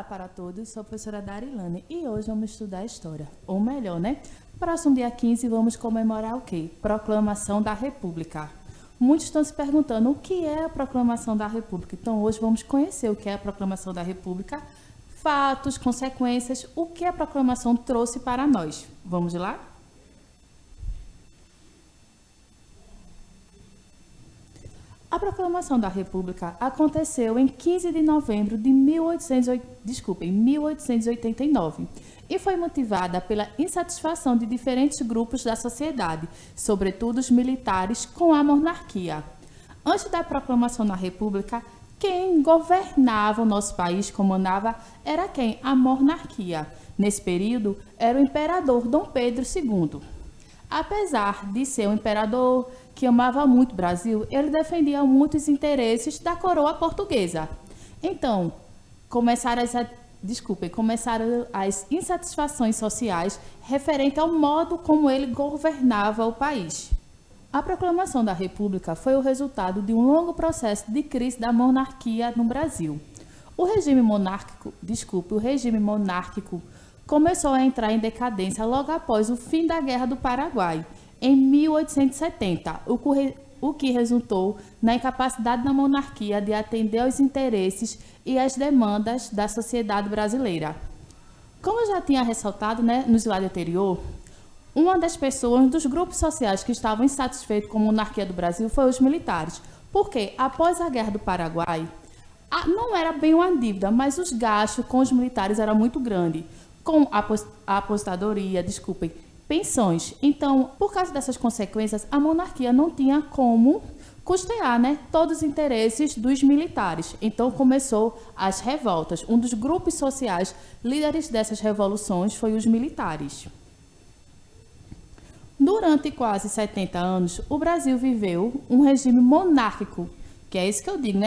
para todos, sou a professora Darilane e hoje vamos estudar a história, ou melhor, né? Próximo dia 15 vamos comemorar o quê? Proclamação da República. Muitos estão se perguntando o que é a Proclamação da República, então hoje vamos conhecer o que é a Proclamação da República, fatos, consequências, o que a proclamação trouxe para nós. Vamos lá? A Proclamação da República aconteceu em 15 de novembro de 1889 e foi motivada pela insatisfação de diferentes grupos da sociedade, sobretudo os militares, com a monarquia. Antes da Proclamação da República, quem governava o nosso país, comandava, era quem? A monarquia. Nesse período, era o imperador Dom Pedro II. Apesar de ser um imperador que amava muito o Brasil, ele defendia muitos interesses da coroa portuguesa. Então, começaram as insatisfações sociais referentes ao modo como ele governava o país. A proclamação da República foi o resultado de um longo processo de crise da monarquia no Brasil. O regime monárquico começou a entrar em decadência logo após o fim da Guerra do Paraguai, em 1870, o que resultou na incapacidade da monarquia de atender aos interesses e às demandas da sociedade brasileira. Como eu já tinha ressaltado, no slide anterior, uma das pessoas dos grupos sociais que estavam insatisfeitos com a monarquia do Brasil foi os militares, porque após a Guerra do Paraguai, não era bem uma dívida, mas os gastos com os militares eram muito grandes, com a aposentadoria, pensões. Então, por causa dessas consequências, a monarquia não tinha como custear, todos os interesses dos militares. Então, começou as revoltas. Um dos grupos sociais líderes dessas revoluções foi os militares. Durante quase 70 anos, o Brasil viveu um regime monárquico, que é isso que eu digo,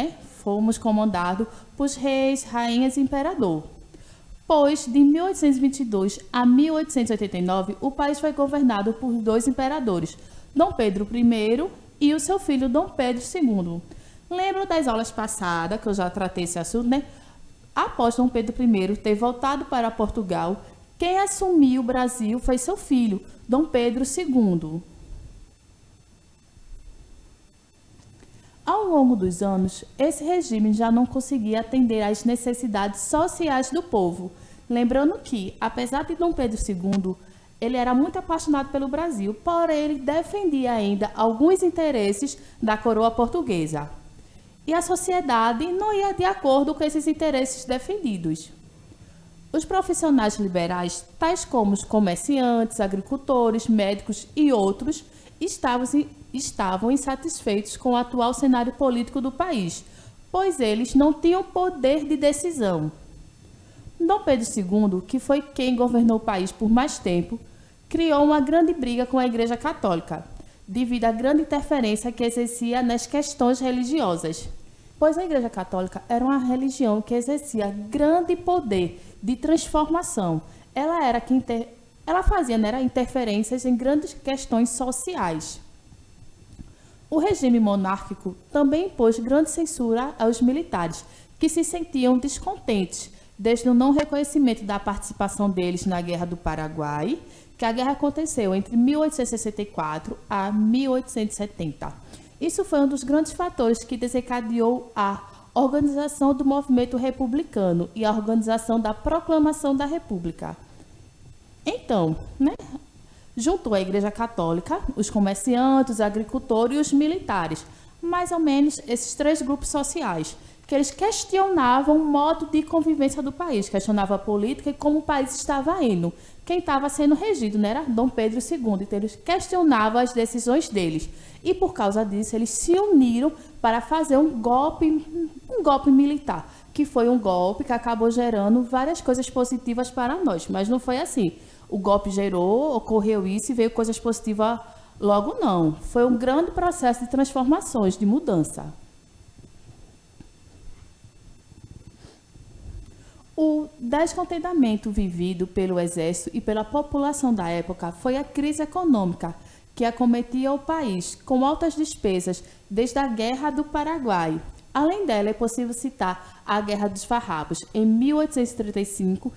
Fomos comandados por reis, rainhas e imperador. Pois, de 1822 a 1889, o país foi governado por dois imperadores, Dom Pedro I e o seu filho Dom Pedro II. Lembram das aulas passadas, que eu já tratei esse assunto, Após Dom Pedro I ter voltado para Portugal, quem assumiu o Brasil foi seu filho, Dom Pedro II. Ao longo dos anos, esse regime já não conseguia atender às necessidades sociais do povo. Lembrando que, apesar de Dom Pedro II, ele era muito apaixonado pelo Brasil, porém ele defendia ainda alguns interesses da coroa portuguesa. E a sociedade não ia de acordo com esses interesses defendidos. Os profissionais liberais, tais como os comerciantes, agricultores, médicos e outros, estavam insatisfeitos com o atual cenário político do país, pois eles não tinham poder de decisão. Dom Pedro II, que foi quem governou o país por mais tempo, criou uma grande briga com a Igreja Católica, devido à grande interferência que exercia nas questões religiosas. Pois a Igreja Católica era uma religião que exercia grande poder de transformação. Ela fazia interferências em grandes questões sociais. O regime monárquico também impôs grande censura aos militares, que se sentiam descontentes, desde o não reconhecimento da participação deles na Guerra do Paraguai, que a guerra aconteceu entre 1864 a 1870. Isso foi um dos grandes fatores que desencadeou a organização do movimento republicano e a organização da Proclamação da República. Então, juntou a Igreja Católica, os comerciantes, os agricultores e os militares, mais ou menos esses três grupos sociais, que eles questionavam o modo de convivência do país, questionavam a política e como o país estava indo. Quem estava sendo regido era Dom Pedro II, então eles questionavam as decisões deles. E por causa disso, eles se uniram para fazer um golpe militar, que foi um golpe que acabou gerando várias coisas positivas para nós, mas não foi assim. O golpe ocorreu isso e veio coisas positivas logo não. Foi um grande processo de transformações, de mudança. O descontentamento vivido pelo exército e pela população da época foi a crise econômica que acometia o país, com altas despesas desde a Guerra do Paraguai. Além dela, é possível citar a Guerra dos Farrapos, em 1835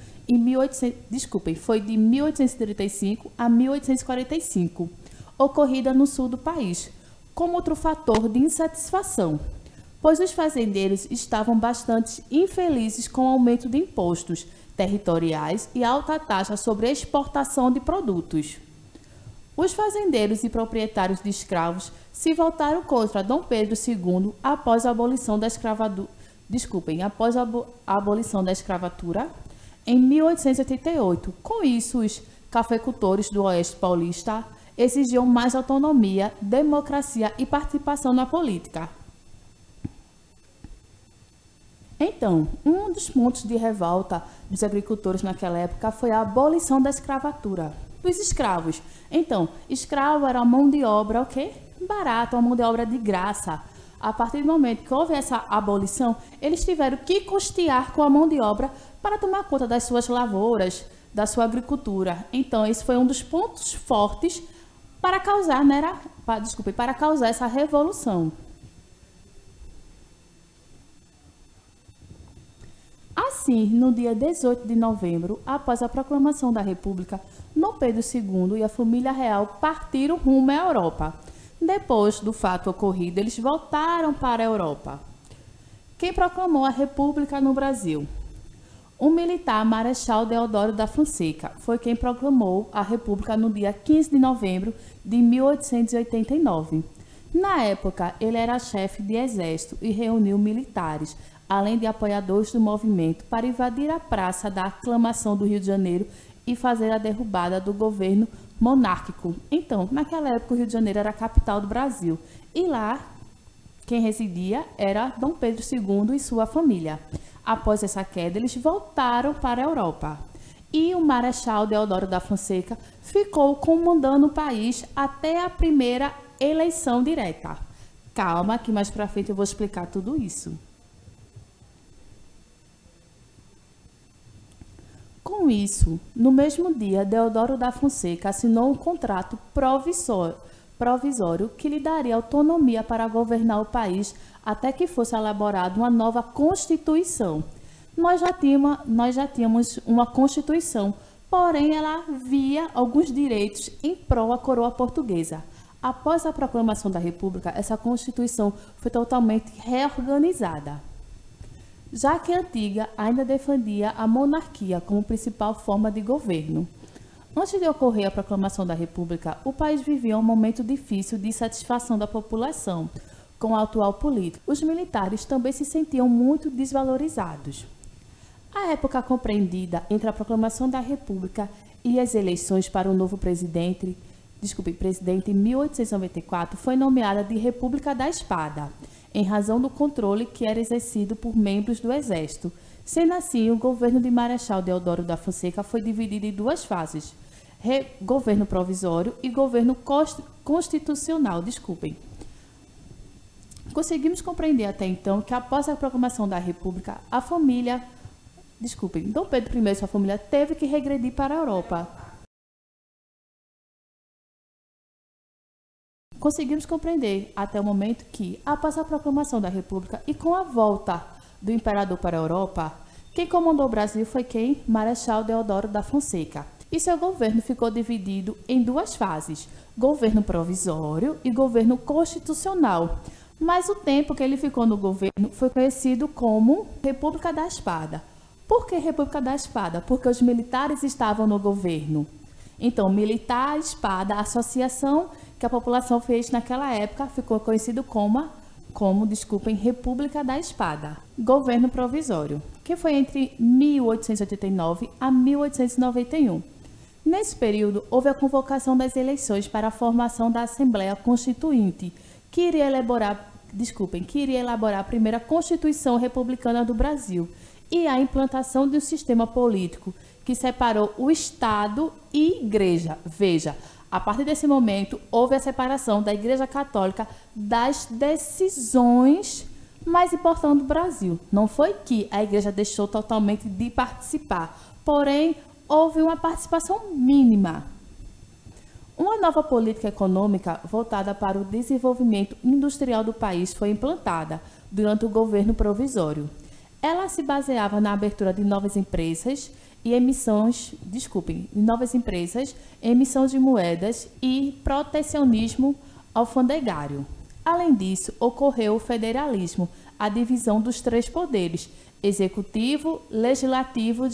foi de 1835 a 1845, ocorrida no sul do país, como outro fator de insatisfação, pois os fazendeiros estavam bastante infelizes com o aumento de impostos territoriais e alta taxa sobre a exportação de produtos. Os fazendeiros e proprietários de escravos se voltaram contra Dom Pedro II após a abolição da escravatura em 1888. Com isso, os cafeicultores do Oeste Paulista exigiam mais autonomia, democracia e participação na política. Então, um dos pontos de revolta dos agricultores naquela época foi a abolição da escravatura dos escravos. Então, escravo era uma mão de obra, o quê? Barata, uma mão de obra de graça. A partir do momento que houve essa abolição, eles tiveram que custear com a mão de obra para tomar conta das suas lavouras, da sua agricultura. Então, esse foi um dos pontos fortes para causar, para causar essa revolução. Assim, no dia 18 de novembro, após a proclamação da República, Dom Pedro II e a família real partiram rumo à Europa. Depois do fato ocorrido, eles voltaram para a Europa. Quem proclamou a República no Brasil? O militar Marechal Deodoro da Fonseca foi quem proclamou a República no dia 15 de novembro de 1889. Na época, ele era chefe de exército e reuniu militares, além de apoiadores do movimento, para invadir a Praça da Aclamação do Rio de Janeiro e fazer a derrubada do governo monárquico. Então, naquela época, o Rio de Janeiro era a capital do Brasil. E lá, quem residia era Dom Pedro II e sua família. Após essa queda, eles voltaram para a Europa. E o Marechal Deodoro da Fonseca ficou comandando o país até a primeira eleição direta. Calma, que mais para frente eu vou explicar tudo isso. Com isso, no mesmo dia, Deodoro da Fonseca assinou um contrato provisório que lhe daria autonomia para governar o país até que fosse elaborada uma nova Constituição. Nós já tínhamos uma Constituição, porém ela havia alguns direitos em prol da coroa portuguesa. Após a proclamação da República, essa Constituição foi totalmente reorganizada, já que a antiga ainda defendia a monarquia como principal forma de governo. Antes de ocorrer a proclamação da República, o país vivia um momento difícil de insatisfação da população com a atual política. Os militares também se sentiam muito desvalorizados. A época compreendida entre a proclamação da República e as eleições para o novo presidente em 1894 foi nomeada de República da Espada, em razão do controle que era exercido por membros do Exército. Sendo assim, o governo de Marechal Deodoro da Fonseca foi dividido em duas fases: governo provisório e governo constitucional. Conseguimos compreender até então que após a proclamação da República, Dom Pedro I e sua família teve que regredir para a Europa. Conseguimos compreender até o momento que, após a proclamação da República e com a volta do imperador para a Europa, quem comandou o Brasil foi quem? Marechal Deodoro da Fonseca. E seu governo ficou dividido em duas fases: governo provisório e governo constitucional. Mas o tempo que ele ficou no governo foi conhecido como República da Espada. Por que República da Espada? Porque os militares estavam no governo. Então, militar, espada, a associação que a população fez naquela época ficou conhecido como República da Espada. Governo provisório, que foi entre 1889 a 1891. Nesse período, houve a convocação das eleições para a formação da Assembleia Constituinte, que iria elaborar a primeira Constituição Republicana do Brasil e a implantação de um sistema político que separou o Estado e Igreja. Veja, a partir desse momento, houve a separação da Igreja Católica das decisões mais importantes do Brasil. Não foi que a Igreja deixou totalmente de participar, porém, houve uma participação mínima. Uma nova política econômica voltada para o desenvolvimento industrial do país foi implantada durante o governo provisório. Ela se baseava na abertura de novas empresas e emissão de moedas e protecionismo alfandegário. Além disso, ocorreu o federalismo, a divisão dos três poderes: executivo, legislativo,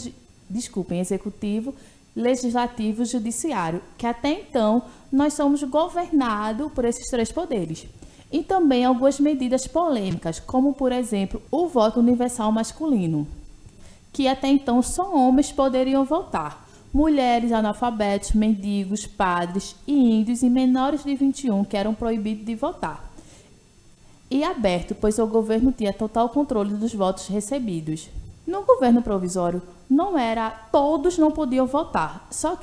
legislativo e judiciário, que até então nós somos governados por esses três poderes. E também algumas medidas polêmicas, como, por exemplo, o voto universal masculino, que até então só homens poderiam votar. Mulheres, analfabetos, mendigos, padres e índios e menores de 21 que eram proibidos de votar. E aberto, pois o governo tinha total controle dos votos recebidos. No governo provisório, todos não podiam votar, só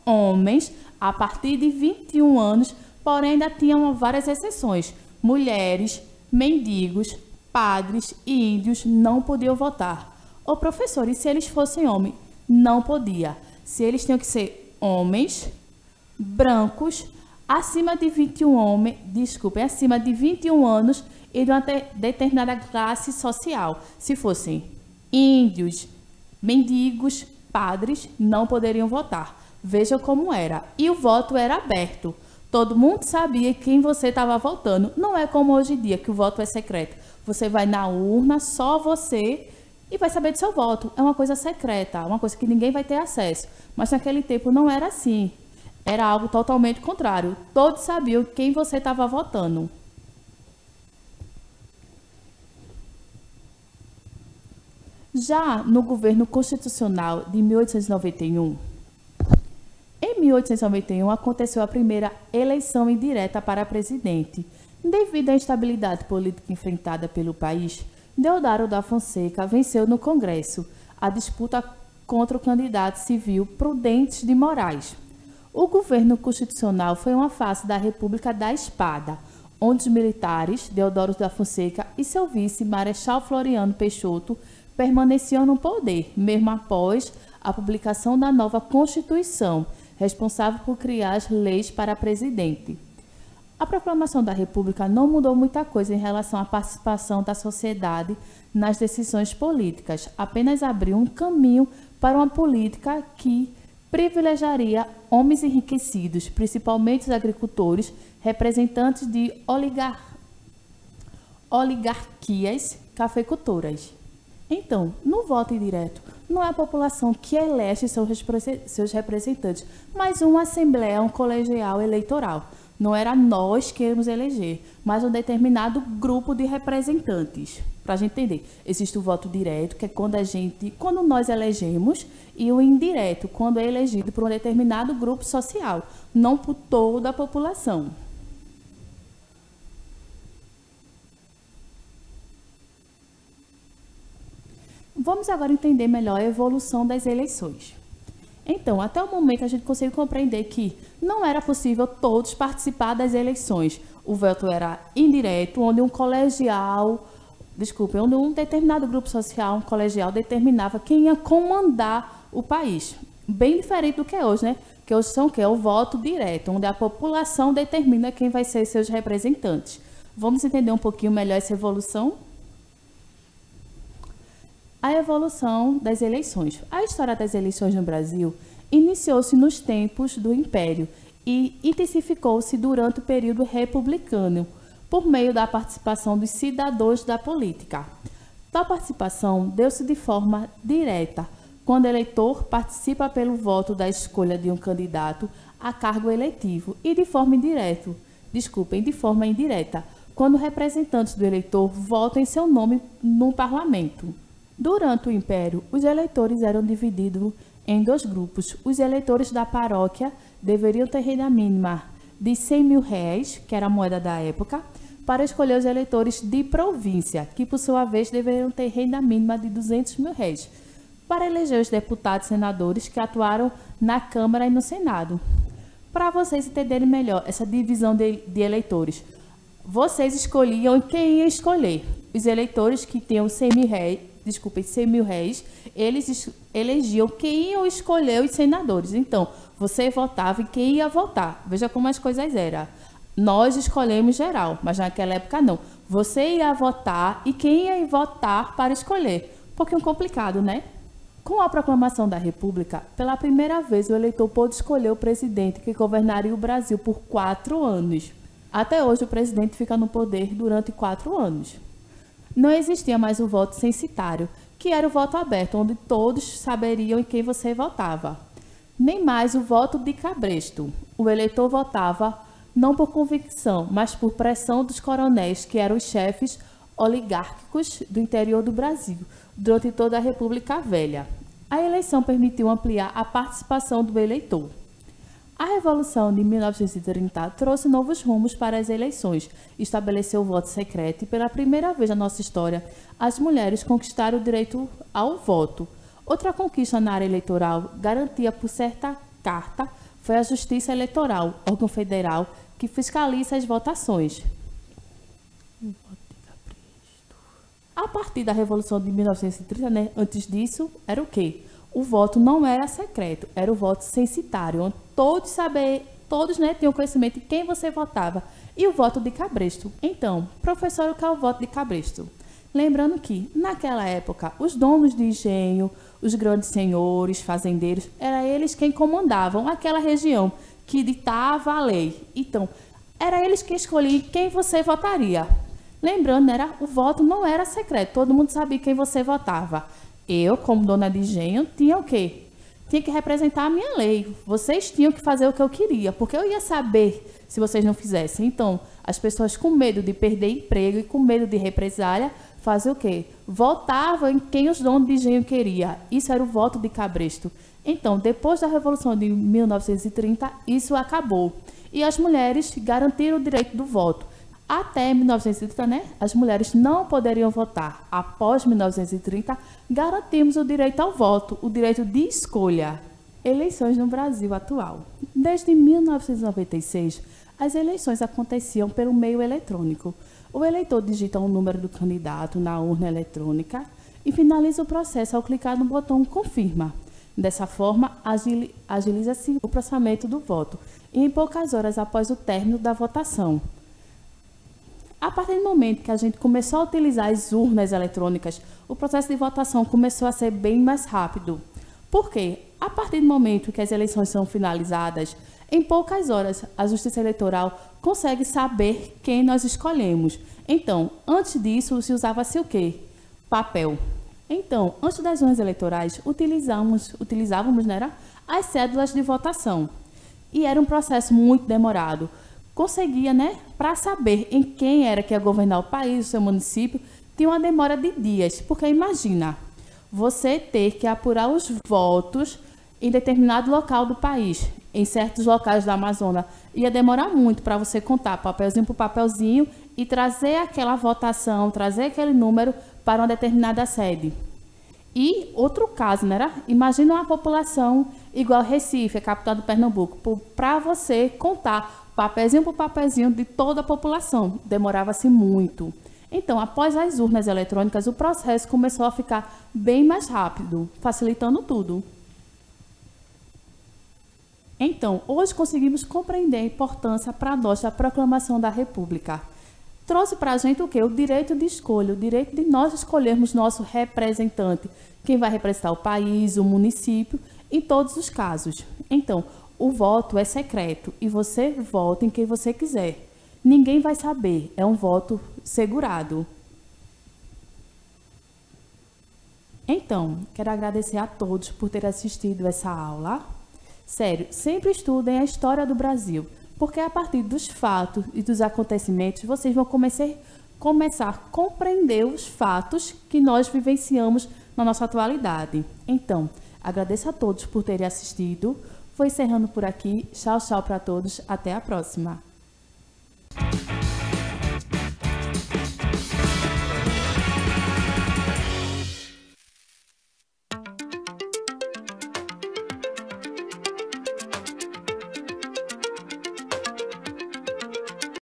homens a partir de 21 anos, porém ainda tinham várias exceções. Mulheres, mendigos, padres e índios não podiam votar. Ô professor, e se eles fossem homens? Não podia. Se eles tinham que ser homens, brancos, acima de 21 anos e de uma determinada classe social. Se fossem índios, mendigos, padres, não poderiam votar. Veja como era. E o voto era aberto. Todo mundo sabia quem você estava votando. Não é como hoje em dia, que o voto é secreto. Você vai na urna, só você, e vai saber do seu voto. É uma coisa secreta, uma coisa que ninguém vai ter acesso. Mas naquele tempo não era assim. Era algo totalmente contrário. Todos sabiam quem você estava votando. Já no governo constitucional de 1891, em 1891 aconteceu a primeira eleição indireta para presidente. Devido à instabilidade política enfrentada pelo país, Deodoro da Fonseca venceu no Congresso a disputa contra o candidato civil Prudentes de Moraes. O governo constitucional foi uma face da República da Espada, onde os militares, Deodoro da Fonseca e seu vice, Marechal Floriano Peixoto, permaneciam no poder, mesmo após a publicação da nova Constituição, responsável por criar as leis para presidente. A proclamação da República não mudou muita coisa em relação à participação da sociedade nas decisões políticas, apenas abriu um caminho para uma política que privilegiaria homens enriquecidos, principalmente os agricultores, representantes de oligarquias cafeicultoras. Então, no voto indireto, não é a população que elege seus representantes, mas uma assembleia, um colegial eleitoral. Não era nós que íamos eleger, mas um determinado grupo de representantes. Para a gente entender, existe o voto direto, que é quando nós elegemos, e o indireto, quando é elegido por um determinado grupo social, não por toda a população. Vamos agora entender melhor a evolução das eleições. Então, até o momento a gente consegue compreender que não era possível todos participar das eleições. O voto era indireto, onde um determinado grupo social, um colegial, determinava quem ia comandar o país. Bem diferente do que é hoje, né? Que hoje é o voto direto, onde a população determina quem vai ser seus representantes. Vamos entender um pouquinho melhor essa evolução? A evolução das eleições. A história das eleições no Brasil iniciou-se nos tempos do Império e intensificou-se durante o período republicano, por meio da participação dos cidadãos da política. Tal participação deu-se de forma direta, quando o eleitor participa pelo voto da escolha de um candidato a cargo eletivo, e de forma indireta, quando representantes do eleitor votam em seu nome no parlamento. Durante o Império, os eleitores eram divididos em dois grupos. Os eleitores da paróquia deveriam ter renda mínima de R$100.000, que era a moeda da época, para escolher os eleitores de província, que por sua vez deveriam ter renda mínima de R$200.000, para eleger os deputados e senadores que atuaram na Câmara e no Senado. Para vocês entenderem melhor essa divisão de eleitores, vocês escolhiam quem ia escolher. Os eleitores que tinham desculpem, 100 mil réis, eles elegiam quem iam escolher os senadores. Então, você votava em quem ia votar. Veja como as coisas eram. Nós escolhemos geral, mas naquela época não. Você ia votar e quem ia votar para escolher. Um pouquinho complicado, né? Com a proclamação da República, pela primeira vez o eleitor pôde escolher o presidente que governaria o Brasil por 4 anos. Até hoje o presidente fica no poder durante 4 anos. Não existia mais o voto censitário, que era o voto aberto, onde todos saberiam em quem você votava. Nem mais o voto de cabresto. O eleitor votava não por convicção, mas por pressão dos coronéis, que eram os chefes oligárquicos do interior do Brasil, durante toda a República Velha. A eleição permitiu ampliar a participação do eleitor. A Revolução de 1930 trouxe novos rumos para as eleições, estabeleceu o voto secreto e, pela primeira vez na nossa história, as mulheres conquistaram o direito ao voto. Outra conquista na área eleitoral, garantia por certa carta, foi a Justiça Eleitoral, órgão federal que fiscaliza as votações. A partir da Revolução de 1930, né, antes disso, era o quê? O voto não era secreto, era o voto censitário, onde todos tinham conhecimento de quem você votava. E o voto de cabresto. Então, professor, o que é o voto de cabresto? Lembrando que, naquela época, os donos de engenho, os grandes senhores, fazendeiros, eram eles quem comandavam aquela região, que ditava a lei. Então, era eles que escolhiam quem você votaria. Lembrando, o voto não era secreto, todo mundo sabia quem você votava. Eu, como dona de engenho, tinha o quê? Tinha que representar a minha lei. Vocês tinham que fazer o que eu queria, porque eu ia saber se vocês não fizessem. Então, as pessoas com medo de perder emprego e com medo de represália, faziam o quê? Votavam em quem os donos de engenho queriam. Isso era o voto de cabresto. Então, depois da Revolução de 1930, isso acabou. E as mulheres garantiram o direito do voto. Até 1930, as mulheres não poderiam votar. Após 1930, garantimos o direito ao voto, o direito de escolha. Eleições no Brasil atual. Desde 1996, as eleições aconteciam pelo meio eletrônico. O eleitor digita o número do candidato na urna eletrônica e finaliza o processo ao clicar no botão Confirma. Dessa forma, agiliza-se o processamento do voto e em poucas horas após o término da votação. A partir do momento que a gente começou a utilizar as urnas eletrônicas, o processo de votação começou a ser bem mais rápido. Por quê? A partir do momento que as eleições são finalizadas, em poucas horas a Justiça Eleitoral consegue saber quem nós escolhemos. Então, antes disso, se usava-se o quê? Papel. Então, antes das urnas eleitorais, utilizávamos as cédulas de votação. E era um processo muito demorado. Conseguia, para saber em quem era que ia governar o país, o seu município, tinha uma demora de dias. Porque imagina, você ter que apurar os votos em determinado local do país, em certos locais da Amazônia. Ia demorar muito para você contar papelzinho por papelzinho e trazer aquela votação, trazer aquele número para uma determinada sede. E outro caso, Imagina uma população igual Recife, a capital do Pernambuco, para você contar papelzinho por papelzinho de toda a população. Demorava-se muito. Então, após as urnas eletrônicas, o processo começou a ficar bem mais rápido, facilitando tudo. Então, hoje conseguimos compreender a importância para nós da proclamação da República. Trouxe para a gente o quê? O direito de escolha, o direito de nós escolhermos nosso representante, quem vai representar o país, o município, em todos os casos. Então, o voto é secreto e você vota em quem você quiser. Ninguém vai saber, é um voto segurado. Então, quero agradecer a todos por terem assistido essa aula. Sério, sempre estudem a história do Brasil, porque a partir dos fatos e dos acontecimentos, vocês vão começar a compreender os fatos que nós vivenciamos na nossa atualidade. Então, agradeço a todos por terem assistido. Vou encerrando por aqui. Tchau, tchau para todos. Até a próxima.